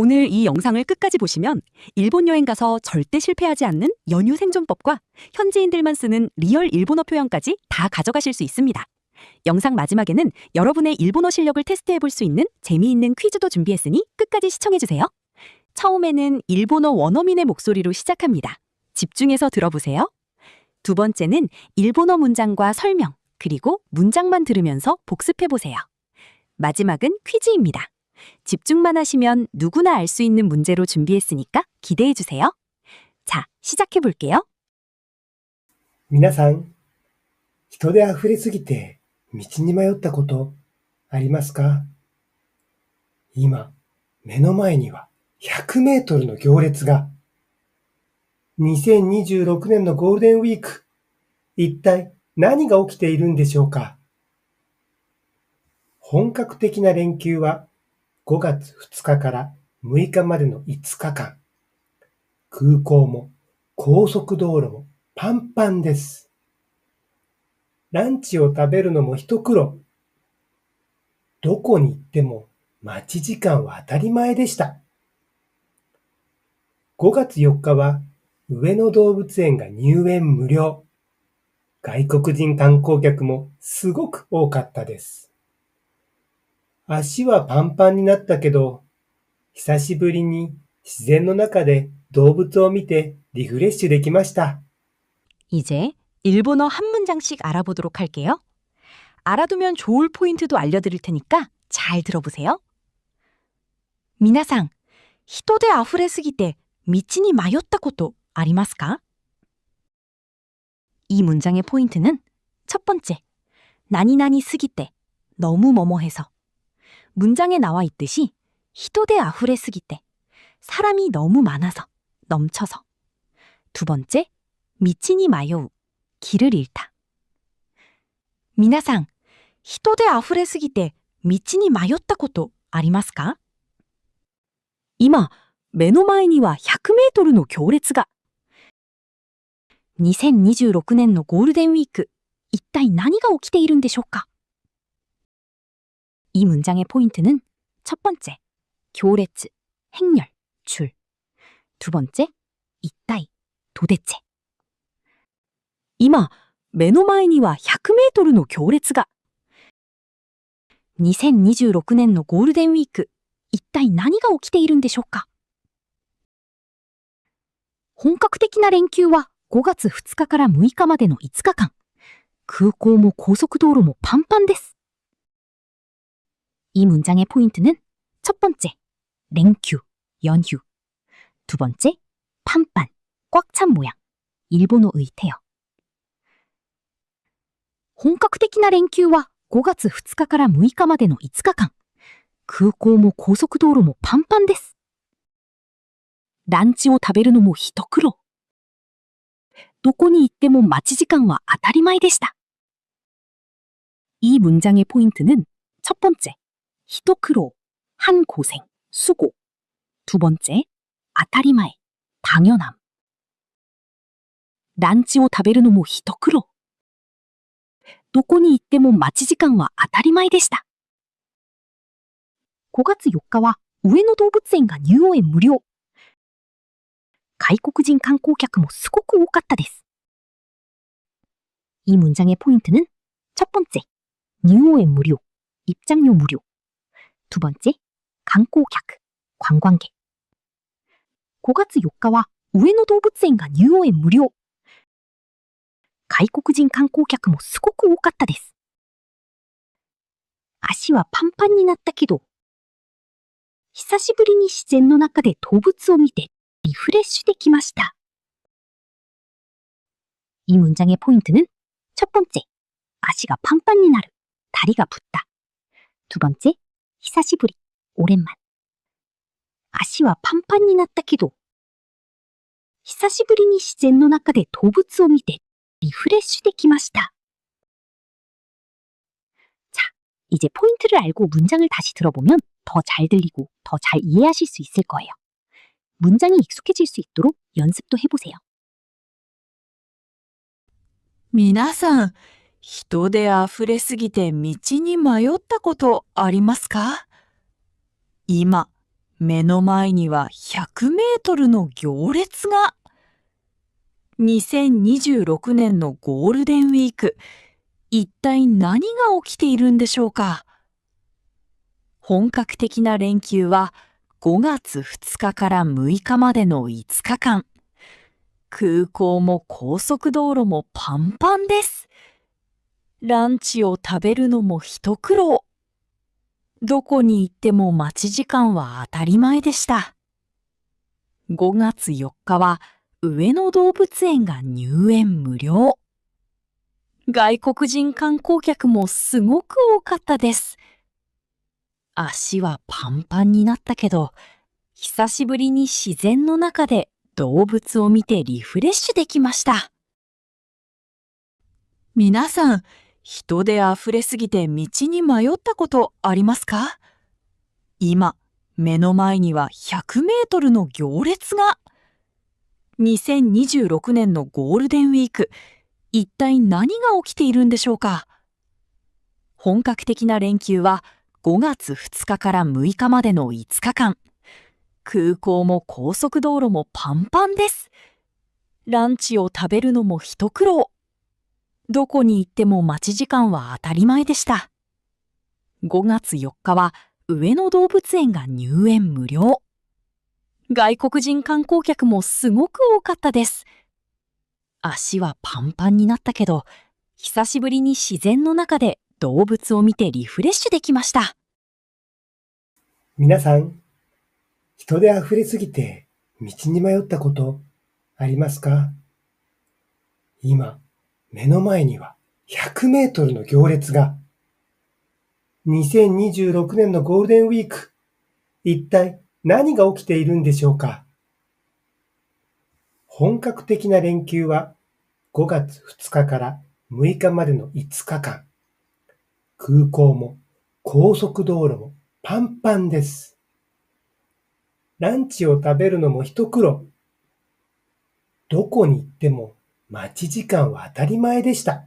오늘 이 영상을 끝까지 보시면 일본 여행 가서 절대 실패하지 않는 연유 생존법과 현지인들만 쓰는 리얼 일본어 표현까지 다 가져가실 수 있습니다. 영상 마지막에는 여러분의 일본어 실력을 테스트해 볼 수 있는 재미있는 퀴즈도 준비했으니 끝까지 시청해주세요. 처음에는 일본어 원어민의 목소리로 시작합니다. 집중해서 들어보세요. 두 번째는 일본어 문장과 설명, 그리고 문장만 들으면서 복습해보세요. 마지막은 퀴즈입니다. 집중만 하시면 누구나 알 수 있는 문제로 준비했으니까 기대해주세요. 자, 시작해볼게요. 皆さん、人で溢れすぎて道に迷ったことありますか？今、目の前には100メートルの行列が。2026年のゴールデンウィーク、一体何が起きているんでしょうか？本格的な連休は5月2日から6日までの5日間。空港も高速道路もパンパンです。ランチを食べるのも一苦労。どこに行っても待ち時間は当たり前でした。5月4日は上野動物園が入園無料。外国人観光客もすごく多かったです。足はパンパンになったけど、久しぶりに自然の中で動物を見てリフレッシュできました。 이제 일본어 한 문장씩 알아보도록 할게요. 알아두면 좋을 포인트도 알려드릴 테니까 잘 들어보세요. 皆さん、人で溢れすぎて道に迷ったことありますか? 이 문장의 포인트는 첫 번째, 나니나니 쓰기때, 너무 뭐뭐해서. 문장에 나와 있듯이 人で溢れすぎて, 사람이 너무 많아서, 넘쳐서. 두 번째, 道に迷う, 길을 잃다. 皆さん、人で溢れすぎて道に迷ったことありますか? 今、目の前には100メートルの行列が。2026年のゴールデンウィーク、一体何が起きているんでしょうか? 이 문장의 포인트는 첫 번째, 교列, 행렬, 줄. 두 번째, 이따이, 도대체. 今、目の前には100メートルの行列が。2026年のゴールデンウィーク、一体何が起きているんでしょうか? 本格的な連休は5月2日から6日までの5日間。空港も高速道路もパンパンです。이 문장의 포인트는 첫 번째,連休, 연휴. 두 번째, 판판, 꽉 찬 모양, 일본어의 태어. 本格的な連休は5月2日から6日までの5日間。空港も高速道路もパンパンです。ランチを食べるのも一苦労。どこに行っても待ち時間は当たり前でした。이 문장의 포인트는 첫 번째, 一苦労, 한 고생, 수고. 두 번째, 当たり前, 당연함. ランチを食べるのも一苦労。どこに行っても待ち時間は当たり前でした。5月4日は上野動物園が入園無料。外国人観光客もすごく多かったです。이 문장의 포인트는 첫 번째,入園無料, 입장료 무료. 두 번째, 관광객, 관광객. 5月4日は上野動物園が入園無料。外国人観光客もすごく多かったです。足はパンパンになったけど、久しぶりに自然の中で動物を見てリフレッシュできました。이 문장의 포인트는 첫 번째,足がパンパンになる, 다리가 붓다. 두 번째, 久しぶり, 오랜만. 足はパンパンになったけど、久しぶりに自然の中で動物を見てリフレッシュできました。 자, 이제 포인트를 알고 문장을 다시 들어보면 더 잘 들리고 더 잘 이해하실 수 있을 거예요. 문장이 익숙해질 수 있도록 연습도 해보세요. 皆さん、人で溢れすぎて道に迷ったことありますか？今、目の前には100メートルの行列が。2026年のゴールデンウィーク、一体何が起きているんでしょうか。本格的な連休は5月2日から6日までの5日間。空港も高速道路もパンパンです。ランチを食べるのも一苦労。どこに行っても待ち時間は当たり前でした。5月4日は上野動物園が入園無料。外国人観光客もすごく多かったです。足はパンパンになったけど、久しぶりに自然の中で動物を見てリフレッシュできました。皆さん、人であふれすぎて道に迷ったことありますか？今、目の前には100メートルの行列が。2026年のゴールデンウィーク、一体何が起きているんでしょうか。本格的な連休は5月2日から6日までの5日間。空港も高速道路もパンパンです。ランチを食べるのも一苦労。どこに行っても待ち時間は当たり前でした。5月4日は上野動物園が入園無料。外国人観光客もすごく多かったです。足はパンパンになったけど、久しぶりに自然の中で動物を見てリフレッシュできました。皆さん、人で溢れすぎて道に迷ったことありますか？今、目の前には100メートルの行列が。2026年のゴールデンウィーク、一体何が起きているんでしょうか？本格的な連休は5月2日から6日までの5日間。空港も高速道路もパンパンです。ランチを食べるのも一苦労。どこに行っても待ち時間は当たり前でした。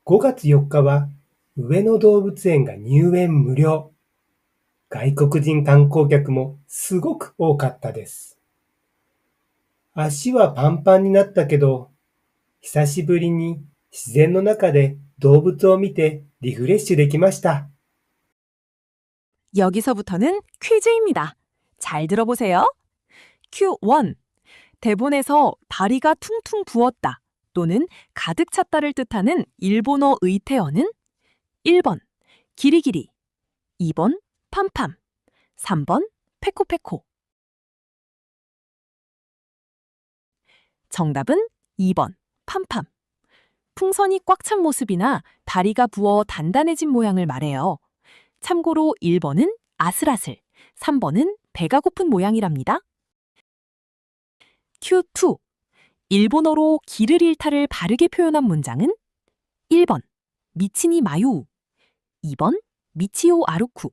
5月4日は上野動物園が入園無料。外国人観光客もすごく多かったです。足はパンパンになったけど、久しぶりに自然の中で動物を見てリフレッシュできました。 여기서부터는 퀴즈입니다. 잘 들어보세요. Q1. 대본에서 다리가 퉁퉁 부었다 또는 가득 찼다를 뜻하는 일본어 의태어는 1번 기리기리, 2번 팜팜, 3번 페코페코. 정답은 2번 팜팜. 풍선이 꽉 찬 모습이나 다리가 부어 단단해진 모양을 말해요. 참고로 1번은 아슬아슬, 3번은 배가 고픈 모양이랍니다. Q2. 일본어로 길을 잃다를 바르게 표현한 문장은 1번 미치니 마요우, 2번 미치오 아루쿠,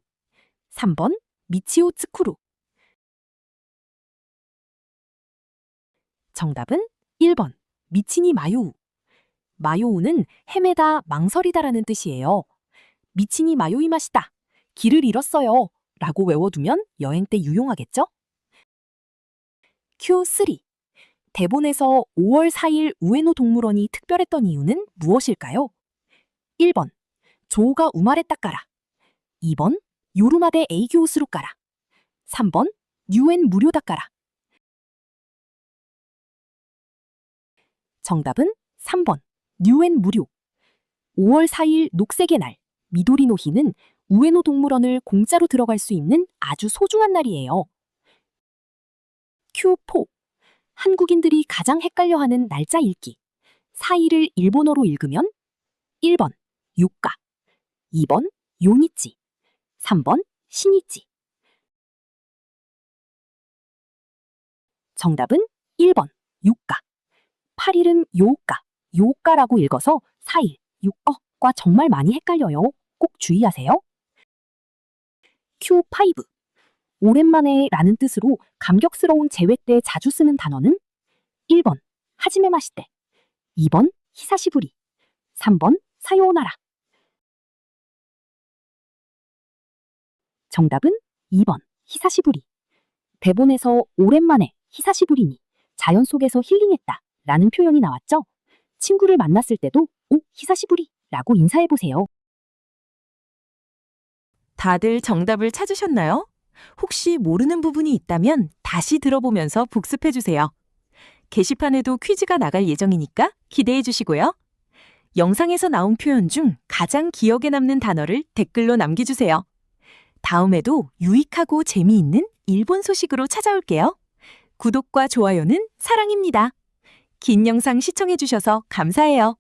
3번 미치오 츠쿠루. 정답은 1번 미치니 마요우. 마요우는 헤매다, 망설이다라는 뜻이에요. 미치니 마요이마시다. 길을 잃었어요. 라고 외워두면 여행 때 유용하겠죠? Q3. 대본에서 5월 4일 우에노 동물원이 특별했던 이유는 무엇일까요? 1번 조가 우마레 따까라, 2번 요르마데 에이교 스루까라, 3번 뉴엔 무료 닦아라. 정답은 3번 뉴엔 무료. 5월 4일 녹색의 날, 미도리노히는 우에노 동물원을 공짜로 들어갈 수 있는 아주 소중한 날이에요. Q4. 한국인들이 가장 헷갈려하는 날짜 읽기. 4일을 일본어로 읽으면 1번 요까, 2번 요니치, 3번 시니치. 정답은 1번 요까. 8일은 요까, 요까라고 읽어서 4일, 요까과 정말 많이 헷갈려요. 꼭 주의하세요. Q5. 오랜만에 라는 뜻으로 감격스러운 재회 때 자주 쓰는 단어는 1번 하지메 마시떼, 2번 히사시부리, 3번 사요나라. 정답은 2번 히사시부리. 대본에서 오랜만에 히사시부리니 자연 속에서 힐링했다 라는 표현이 나왔죠? 친구를 만났을 때도 오, 히사시부리 라고 인사해보세요. 다들 정답을 찾으셨나요? 혹시 모르는 부분이 있다면 다시 들어보면서 복습해주세요. 게시판에도 퀴즈가 나갈 예정이니까 기대해 주시고요. 영상에서 나온 표현 중 가장 기억에 남는 단어를 댓글로 남겨주세요. 다음에도 유익하고 재미있는 일본 소식으로 찾아올게요. 구독과 좋아요는 사랑입니다. 긴 영상 시청해주셔서 감사해요.